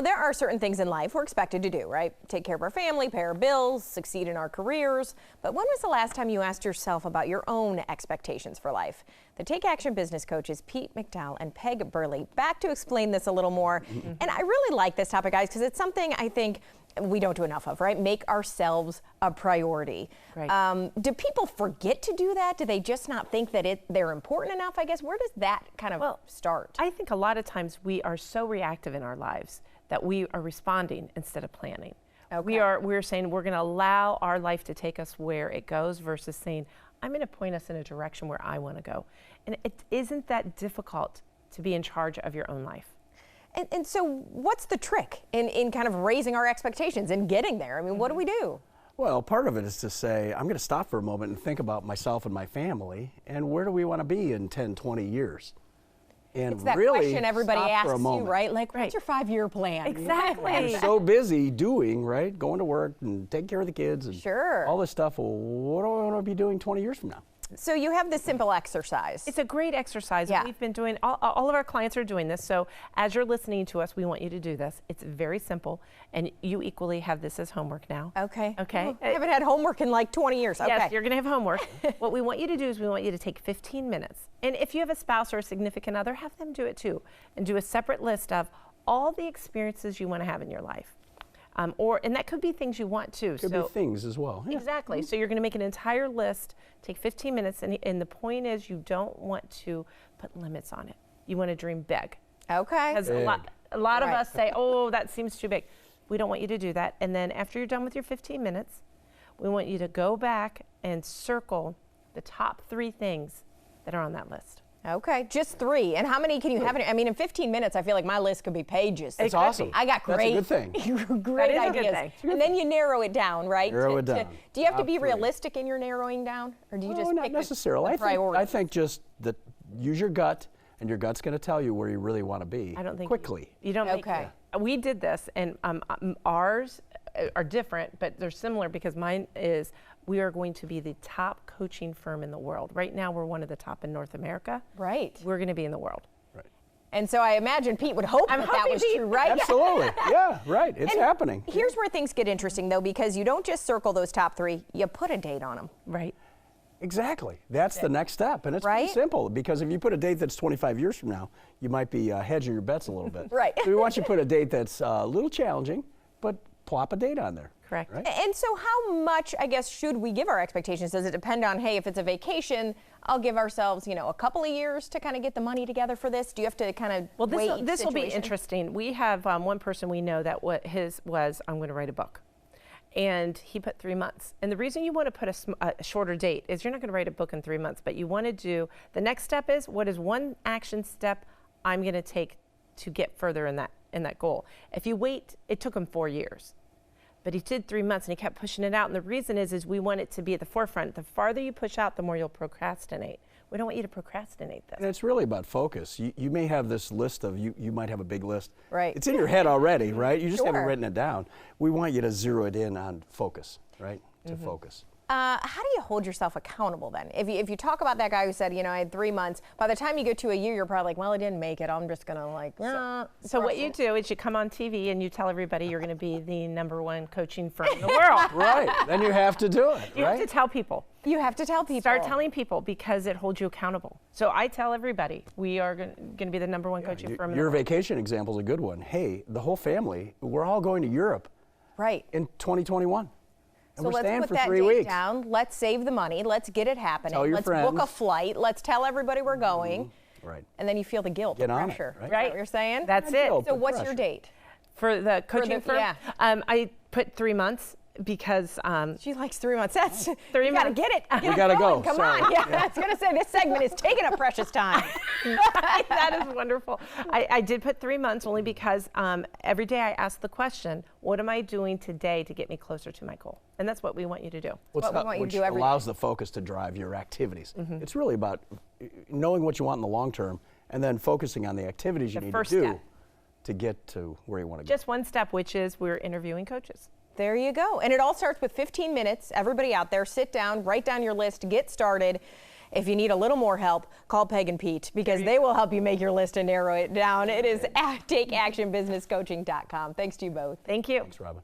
Now, there are certain things in life we're expected to do, right? Take care of our family, pay our bills, succeed in our careers. But when was the last time you asked yourself about your own expectations for life? The Take Action business coaches Pete McDowell and Peg Burley back to explain this a little more. And I really like this topic, guys, because it's something I think we don't do enough of, right? Make ourselves a priority. Right. Do people forget to do that? Do they just not think that they're important enough, I guess? Where does that kind of start? I think a lot of times we are so reactive in our lives that we are responding instead of planning. Okay. We're saying we're going to allow our life to take us where it goes versus saying, I'm going to point us in a direction where I want to go. And it isn't that difficult to be in charge of your own life. And so what's the trick in kind of raising our expectations and getting there? I mean, what do we do? Well, part of it is to say, I'm going to stop for a moment and think about myself and my family, and where do we want to be in 10, 20 years? And It's that really question everybody stop asks for a you, moment. right? Like, what's your 5-year plan? Exactly. I'm so busy doing, right, going to work and taking care of the kids and Sure. all this stuff. Well, what do I want to be doing 20 years from now? So you have this simple exercise. It's a great exercise. Yeah. We've been doing, all of our clients are doing this. So as you're listening to us, we want you to do this. It's very simple. And you equally have this as homework now. Okay. Okay. I haven't had homework in like 20 years. Okay. Yes, you're going to have homework. What we want you to do is we want you to take 15 minutes. And if you have a spouse or a significant other, have them do it too. And do a separate list of all the experiences you want to have in your life. And that could be things you want to. Could be things as well. Yeah. Exactly. So you're going to make an entire list, take 15 minutes, and the point is you don't want to put limits on it. You want to dream big. Okay. Because a lot of Right. us say, oh, that seems too big. We don't want you to do that. And then after you're done with your 15 minutes, we want you to go back and circle the top 3 things that are on that list. Okay, just 3. And how many can you have? I mean, in 15 minutes, I feel like my list could be pages. That's awesome. I got great, That's a good thing. great That is a good ideas. thing. And then you narrow it down, right? Narrow it down. Do you have to Top be 3. realistic in your narrowing down, or do you just not pick necessarily. the priorities? I think just that use your gut, and your gut's going to tell you where you really want to be. I don't think quickly. You don't make Okay. We did this, and ours are different, but they're similar because mine is we are going to be the top coaching firm in the world. Right now, we're one of the top in North America. Right. We're going to be in the world. Right. And so I imagine Pete would hope that hoping was Pete- true, right? Absolutely. Yeah. Right. It's And happening. Here's where things get interesting, though, because you don't just circle those top 3, you put a date on them. Right. Exactly. That's the next step. And it's Right? pretty simple, because if you put a date that's 25 years from now, you might be hedging your bets a little bit. Right. So we want you to put a date that's a little challenging, but plop a date on there. Correct. Right? And so how much, I guess, should we give our expectations? Does it depend on, hey, if it's a vacation, I'll give ourselves, a couple of years to kind of get the money together for this? Do you have to kind of Well, wait each this will be situation? interesting. We have one person we know that what his was, I'm going to write a book. And he put 3 months. And the reason you want to put a shorter date is you're not going to write a book in 3 months, but you want to do, the next step is, what is one action step I'm going to take to get further in that goal? If you wait, it took him 4 years. But he did 3 months and he kept pushing it out. And the reason is we want it to be at the forefront. The farther you push out, the more you'll procrastinate. We don't want you to procrastinate this. And it's really about focus. You may have this list of, you might have a big list. Right. It's in your head already, right? You just haven't Sure. written it down. We want you to zero it in on focus, right? To focus. How do you hold yourself accountable then? If you talk about that guy who said, I had 3 months, by the time you get to a year, you're probably like, well, I didn't make it. I'm just going to So what you do is you come on TV and you tell everybody you're going to be the #1 coaching firm in the world. Right. Then you have to do it, You right? have to tell people. You have to tell people. Start telling people because it holds you accountable. So I tell everybody we are going to be the #1 coaching firm in the Your world. vacation example is a good one. Hey, the whole family, we're all going to Europe Right. in 2021. And So we're let's staying put for that 3 date weeks. down. Let's save the money. Let's get it happening. Tell your Let's book a friends. flight. Let's tell everybody we're going. Right. And then you feel the guilt, Get the on it, pressure. right? Is that what you're saying? That's Not it. guilt, So but what's your pressure. date? For the coaching firm, yeah. I put 3 months because She likes 3 months. That's 3 you gotta months. get it. Get We it gotta going. go. Come Sorry. on. Yeah, I was gonna say this segment is taking up precious time. that is wonderful. I did put 3 months only because every day I ask the question, what am I doing today to get me closer to my goal? And that's what we want you to do. What we want you to which do every allows the focus to drive your activities. It's really about knowing what you want in the long term and then focusing on the activities you The need first to do step. to get to where you want to go. Just one step, which is we're interviewing coaches. There you go. And it all starts with 15 minutes. Everybody out there, sit down, write down your list, get started. If you need a little more help, call Peg and Pete because they will help you make your list and narrow it down. It is at takeactionbusinesscoaching.com. Thanks to you both. Thank you. Thanks, Robin.